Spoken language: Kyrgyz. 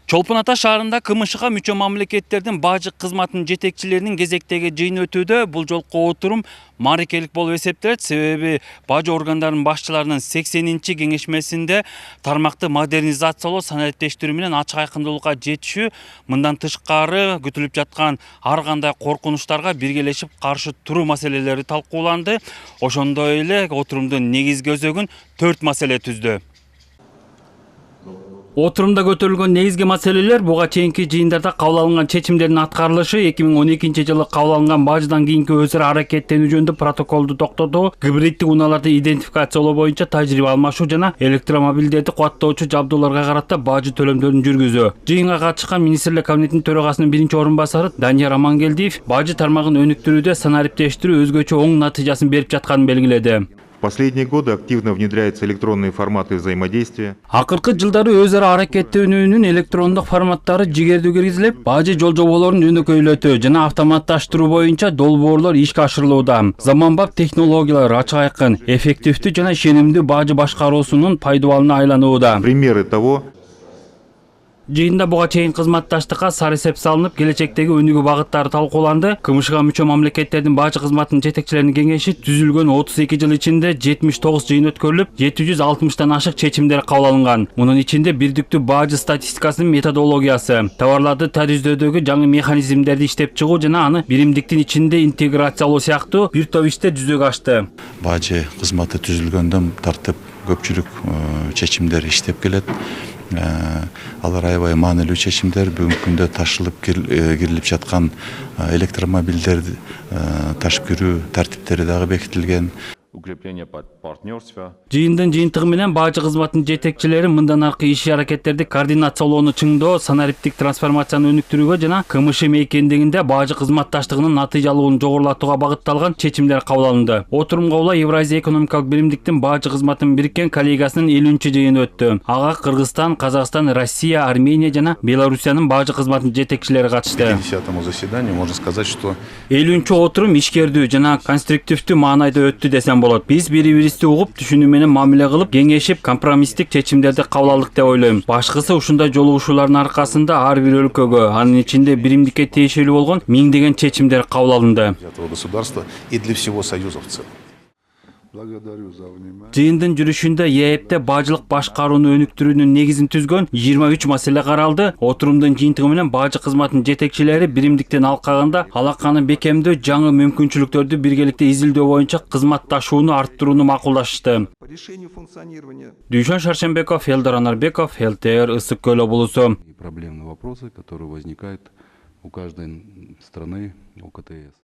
Чолпон Ата шаарында КМШга мүчө мамлекеттердин бажы кызматынын жетекчилеринин кезектеги жыйыны өтүүдө. Бул жолку отурум мааракелик болуп эсептелет. Себеби бажы органдарынын башчыларынын 80-чи кеңешмесинде тармакты модернизациялоо, санариптештирүү менен ачык айкындуулукка жетишүү, мындан тышкары күтүлүп жаткан ар кандай коркунучтарга биргелешип каршы туруу маселелери талкууланды. Ошондой эле отурумдун негизги өзөгүн 4 маселе түздү. Отурумда көтөрүлгөн негизги маселелер буга чейинки жыйындарда кабыл алынган чечимдердин аткарылышы, 2012-жылы кабыл алынган бажыдан кийинки өзара аракеттенүү жөнүндө протоколду токтотуу, гибриддик унааларды идентификациялоо боюнча тажрыйба алмашуу жана электромобилдерди кубаттоочу жабдууларга карата бажы төлөмдөрүн жүргүзүү. Жыйынга катышкан министрлер кабинетинин төрагасынын биринчи орун басары Данияр Амангелдиев бажы тармагын өнүктүрүүдө санариптештирүү өзгөчө оң натыйжасын берип жатканын белгиледи. В последние годы активно внедряются электронные форматы взаимодействия. Акыркы жылдары өзара аракеттенүүнүн электрондук форматтары жигердүү киргизилип, бажы жол-жоболорун өнөкөйлөтүү жана автоматташтыруу боюнча долбоорлор ишке ашырылууда. Заманбап технологиялар ачык айкын, эффективдүү жана ишенимдүү бажы башкаруусунун пайдаланууна айланууда. Примеры того. Жыйында буга чейин кызматташтыкка сары эсеп салынып, келечектеги өнүгүү багыттары талкууланды. КМШга мүчө мамлекеттердин бажы кызматынын жетекчилеринин кеңеши түзүлгөн 32 жыл ичинде 79 жыйын өткөрүлүп, 760тан ашык чечимдер кабыл алынган. Мунун ичинде бирдиктүү бажы статистикасынын методологиясы, товарларды тарифтөөдөгү жаңы механизмдерди иштеп чыгуу жана аны биримдиктин ичинде интеграциялоо сыяктуу бир топ иштер жүзөгө ашты. Бажы кызматы түзүлгөндөн тартып көпчүлүк чечимдер иштеп келет. Алар аябай маанилүү чечимдер. Бүгүнкү күндө ташылып кирилип жаткан электромобилдерди ташып кирүү тартиптери дагы бекитилген. Жыйындын жыйынтыгы менен бажы кызматынын жетекчилери мындан аркы иш-аракеттерди координациялоону чыңдоо, санариптик трансформацияны өнүктүрүүгө жана КМШ мейкиндигинде бажы кызматташтыгынын натыйжалуулугун жогорулатууга багытталган чечимдер кабыл алынды. Отурумга ула Евразия экономикалык биримдиктин бажы кызматынын бириккен коллегиясынын 50-чы жыйыны өттү. Ага Кыргызстан, Казакстан, Россия, Армения жана Белоруссиянын бажы кызматынын жетекчилери катышты. 50-му заседанию можно сказать, что 50-чы отурум ишкердүү жана конструктивдүү маанайда өттү десем болот. Биз бири-бирибизди угуп, түшүнүү менен мамиле кылып, кеңешип, компромисстик чечимдерди кабыл алдык деп ойлойм. Башкысы ушундай жолугушуулардын аркасында ар бир өлкөгө, анын ичинде биримдикке тиешелүү болгон миңдеген чечимдер кабыл алынды. государства и для всего Союза в целом. Жыйындын жүрүшүндө ЕЭПте бажылык башкарууну өнүктүрүүнүн негизин түзгөн 23 маселе каралды. Отурумдун жыйынтыгы менен бажы кызматынын жетекчилери биримдиктен алкагында алаканы бекемдөө, жаңы мүмкүнчүлүктөрдү биргеликте изилдөө боюнча кызматташууну арттырууну макулдашты. Дүйшөн Шаршенбеков, Элдар Анарбеков, ЛТР, Ысык Көл облусу. Проблемные вопросы, которые возникают у каждой страны ОКТС.